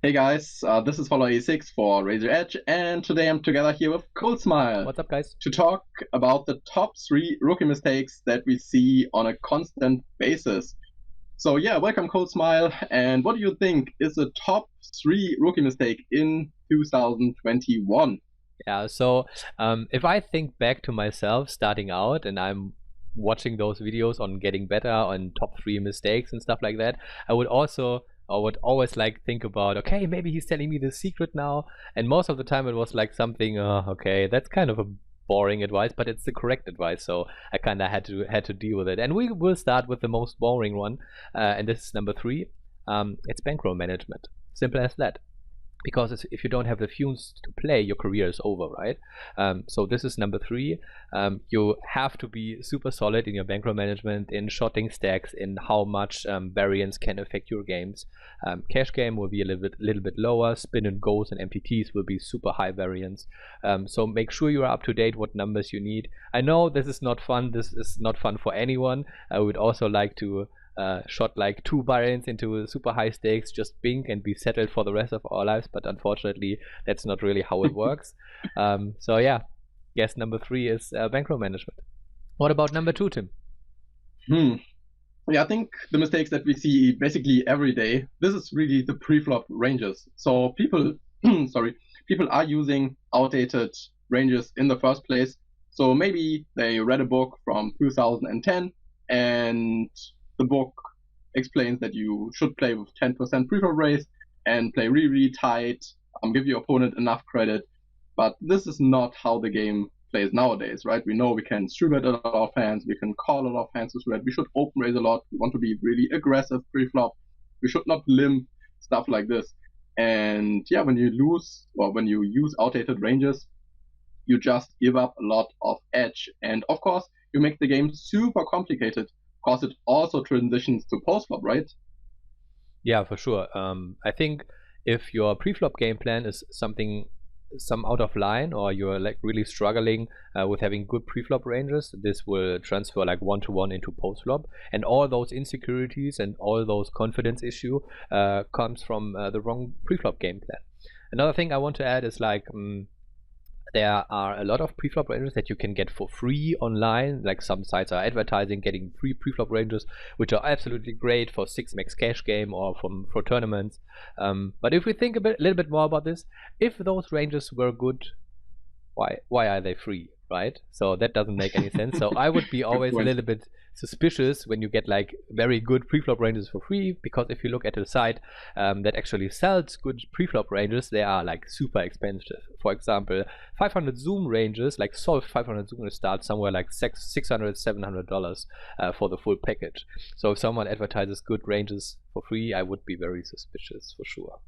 Hey guys, this is Follow A6 for Razor Edge, and today I'm together here with Cold Smile What's up, guys? to talk about the top three rookie mistakes that we see on a constant basis. So yeah, welcome Cold Smile, and what do you think is the top three rookie mistake in 2021? Yeah, if I think back to myself starting out and I'm watching those videos on getting better on top three mistakes and stuff like that, I would always like think about, okay, maybe he's telling me the secret now. And most of the time it was like something, okay, that's kind of a boring advice, but it's the correct advice. So I kind of had to deal with it. And we will start with the most boring one, and this is number three. It's bankroll management. Simple as that, because if you don't have the fumes to play, your career is over, right? So this is number three. You have to be super solid in your bankroll management, in shorting stacks, in how much variance can affect your games. Cash game will be a little bit lower. Spin and goes and MTTs will be super high variance. So make sure you are up to date what numbers you need. I know this is not fun. This is not fun for anyone. I would also like to shot like two variants into super high stakes, just bink and be settled for the rest of our lives. But unfortunately, that's not really how it works. So yeah, guess number three is bankroll management. What about number two, Tim? Hmm. Yeah, I think the mistakes that we see basically every day, this is really the preflop ranges. So people, sorry, people are using outdated ranges in the first place. So maybe they read a book from 2010 and the book explains that you should play with 10% preflop raise and play really, really tight, give your opponent enough credit. But this is not how the game plays nowadays, right? We know we can stream bet a lot of hands, we can call a lot of hands to stream. We should open raise a lot. We want to be really aggressive pre-flop. We should not limp, stuff like this. And yeah, when you lose or when you use outdated ranges, you just give up a lot of edge. And of course, you make the game super complicated because it also transitions to post-flop, right? Yeah, for sure. I think if your pre-flop game plan is some out of line, or you're like really struggling with having good pre-flop ranges, this will transfer like one to one into post-flop, and all those insecurities and all those confidence issue comes from the wrong pre-flop game plan. Another thing I want to add is like there are a lot of preflop ranges that you can get for free online. Like some sites are advertising getting free preflop ranges, which are absolutely great for 6-max cash game or for tournaments. But if we think a little bit more about this, if those ranges were good, why are they free, right? So that doesn't make any sense. So I would be Good always a point. little bit suspicious when you get like very good preflop ranges for free, because if you look at a site that actually sells good preflop ranges, they are like super expensive. For example, 500 zoom ranges, like solved 500 zoom, start somewhere like $600 $700 for the full package. So if someone advertises good ranges for free, I would be very suspicious for sure.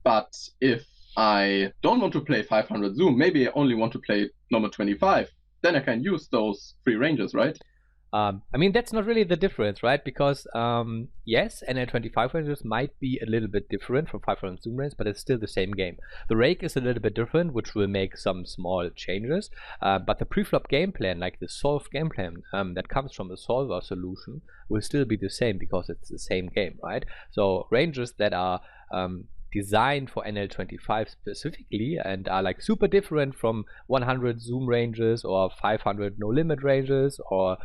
But if I don't want to play 500 Zoom, maybe I only want to play number 25, then I can use those free ranges, right? I mean, that's not really the difference, right? Because yes, NL25 ranges might be a little bit different from 500 zoom range, but it's still the same game. The rake is a little bit different, which will make some small changes. But the preflop game plan, like the solved game plan that comes from the solver solution, will still be the same because it's the same game, right? So ranges that are designed for NL25 specifically and are like super different from 100 zoom ranges or 500 no limit ranges or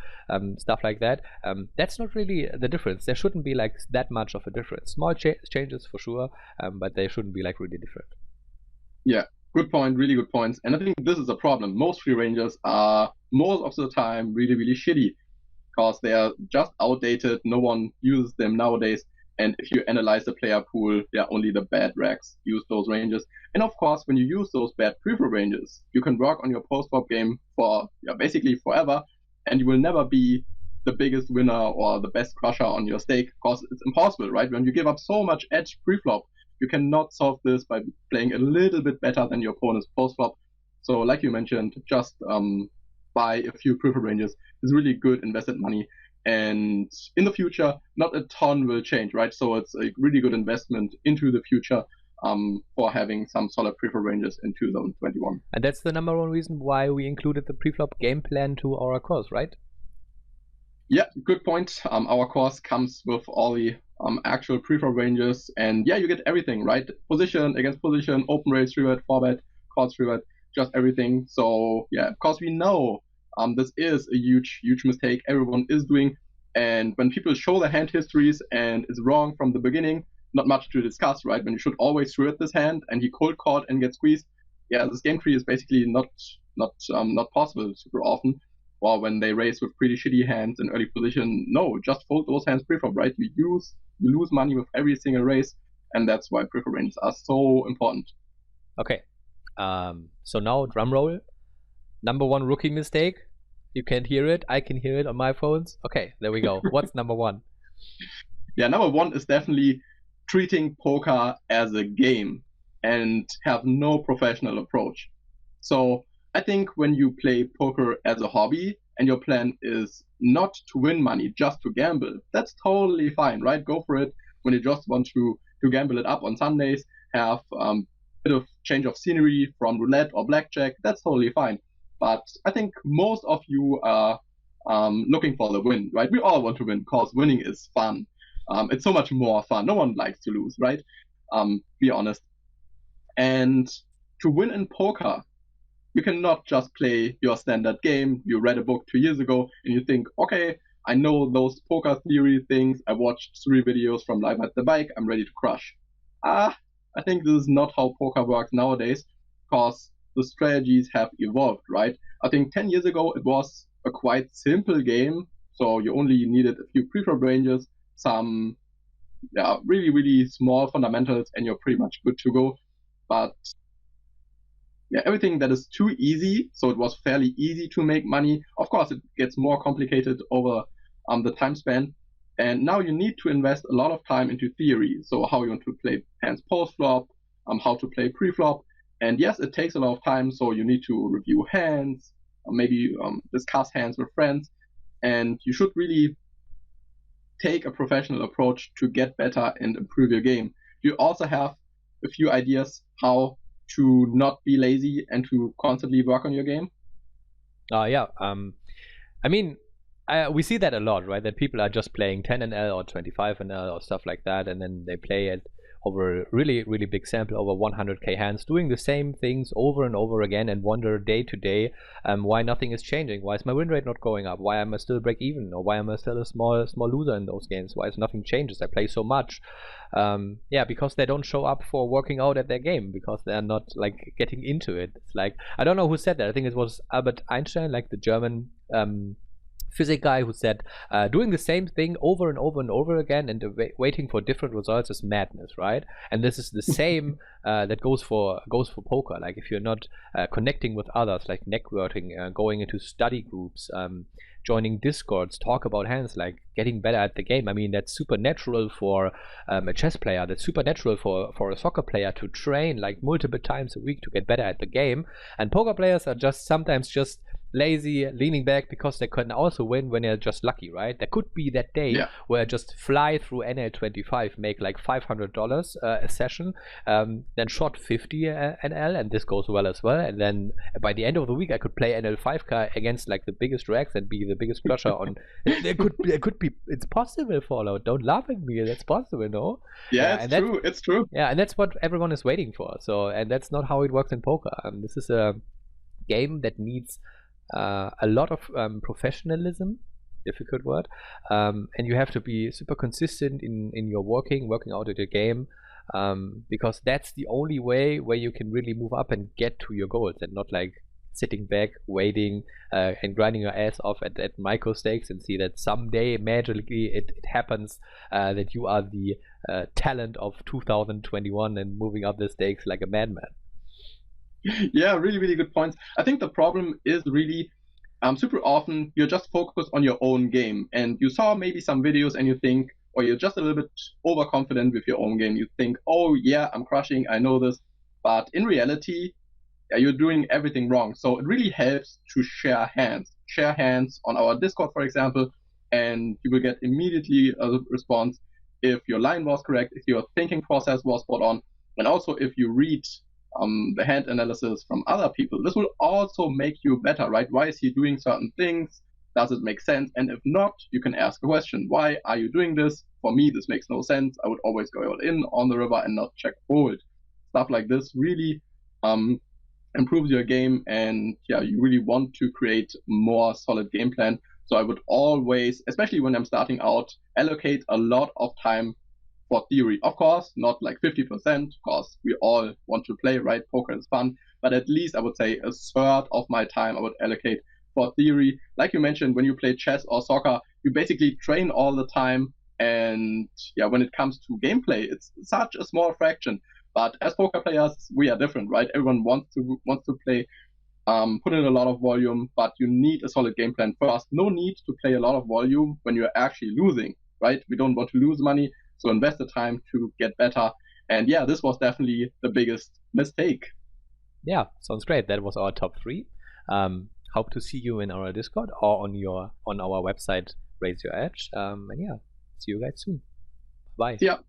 stuff like that. That's not really the difference. There shouldn't be like that much of a difference. Small changes for sure, but they shouldn't be like really different. Yeah, good point, really good points. And I think this is a problem. Most free ranges are most of the time really, really shitty because they are just outdated. No one uses them nowadays. And if you analyze the player pool, yeah, only the bad racks use those ranges. And of course, when you use those bad preflop ranges, you can work on your post-flop game for basically forever, and you will never be the biggest winner or the best crusher on your stake because it's impossible, right? When you give up so much edge preflop, you cannot solve this by playing a little bit better than your opponent's post-flop. So, like you mentioned, just buy a few preflop ranges is really good invested money, and in the future not a ton will change, right? So it's a really good investment into the future for having some solid preflop ranges in 2021. And that's the number one reason why we included the preflop game plan to our course, right? Yeah, good point. Our course comes with all the actual preflop ranges, and yeah, you get everything, right? Position against position, open race, 3-bet, 4-bet, calls 3-bet, just everything. So yeah, of course we know this is a huge mistake everyone is doing, and when people show their hand histories and it's wrong from the beginning, not much to discuss, right? When you should always 3-bet this hand and he cold called and gets squeezed, yeah, this game tree is basically not possible super often. Or when they raise with pretty shitty hands in early position, no, just fold those hands preflop, right? You lose money with every single race, and that's why preflop ranges are so important. Okay, so now drum roll. Number one rookie mistake. You can't hear it. I can hear it on my phones. Okay, there we go. What's number one? Yeah, number one is definitely treating poker as a game and have no professional approach. So I think when you play poker as a hobby and your plan is not to win money, just to gamble, that's totally fine, right? Go for it. When you just want to gamble it up on Sundays, have a bit of change of scenery from roulette or blackjack, that's totally fine. But I think most of you are looking for the win, right? We all want to win because winning is fun. It's so much more fun. No one likes to lose, right? Be honest. And to win in poker, you cannot just play your standard game. You read a book 2 years ago and you think, okay, I know those poker theory things. I watched 3 videos from Live at the Bike. I'm ready to crush. I think this is not how poker works nowadays because the strategies have evolved, right? I think 10 years ago it was a quite simple game. So you only needed a few preflop ranges, some really small fundamentals, and you're pretty much good to go. But yeah, everything that is too easy, so it was fairly easy to make money. Of course, it gets more complicated over the time span. And now you need to invest a lot of time into theory. So how you want to play hands post-flop, how to play pre-flop. And yes, it takes a lot of time. So you need to review hands, maybe discuss hands with friends. And you should really take a professional approach to get better and improve your game. You also have a few ideas how to not be lazy and to constantly work on your game? Yeah. I mean, we see that a lot, right? That people are just playing 10NL or 25NL or stuff like that, and then they play it over a really big sample, over 100k hands, doing the same things over and over again, and wonder day to day why nothing is changing. Why is my win rate not going up? Why am I still break even? Or why am I still a small loser in those games? Why is nothing changes? I play so much. Yeah, because they don't show up for working out at their game, because they're not like getting into it. It's like, I don't know who said that. I think it was Albert Einstein, like the German physics guy, who said doing the same thing over and over and over again and waiting for different results is madness, right? And this is the same that goes for poker. Like if you're not connecting with others, like networking, going into study groups, joining discords, talk about hands, like getting better at the game. I mean, that's super natural for a chess player. That's super natural for a soccer player to train like multiple times a week to get better at the game. And poker players are just sometimes just lazy, leaning back, because they can also win when they're just lucky, right? There could be that day where I just fly through NL25, make like $500 a session, then shot 50 NL, and this goes well as well. And then by the end of the week, I could play NL5 against like the biggest racks and be the biggest crusher on. There could be. It's possible, Fallout. Don't laugh at me. That's possible, no? Yeah, it's true. It's true. Yeah, and that's what everyone is waiting for. So, and that's not how it works in poker. This is a game that needs a lot of professionalism, difficult word, and you have to be super consistent in your working out at your game, because that's the only way where you can really move up and get to your goals, and not like sitting back, waiting, and grinding your ass off at micro stakes and see that someday magically it happens that you are the talent of 2021 and moving up the stakes like a madman. Yeah, really good points. I think the problem is really super often you're just focused on your own game, and you saw maybe some videos and you think, or you're just a little bit overconfident with your own game. You think, oh yeah, I'm crushing, I know this. But in reality, you're doing everything wrong. So it really helps to share hands. Share hands on our Discord, for example, and you will get immediately a response if your line was correct, if your thinking process was spot on, and also if you read the hand analysis from other people. This will also make you better, right? Why is he doing certain things? Does it make sense? And if not, you can ask a question. Why are you doing this? for me, this makes no sense. I would always go all in on the river and not check fold. Stuff like this really improves your game, and yeah, you really want to create more solid game plan. So I would always, especially when I'm starting out, allocate a lot of time for theory. Of course, not like 50%, because we all want to play, right? Poker is fun, but at least I would say a third of my time I would allocate for theory. Like you mentioned, when you play chess or soccer, you basically train all the time. And yeah, when it comes to gameplay, it's such a small fraction. But as poker players, we are different, right? Everyone wants to play, put in a lot of volume, but you need a solid game plan first. No need to play a lot of volume when you're actually losing, right? We don't want to lose money, so invest the time to get better. And yeah, this was definitely the biggest mistake. Yeah, sounds great. That was our top 3. Hope to see you in our Discord or on our website, Raise Your Edge. And yeah, see you guys soon. Bye. Yeah.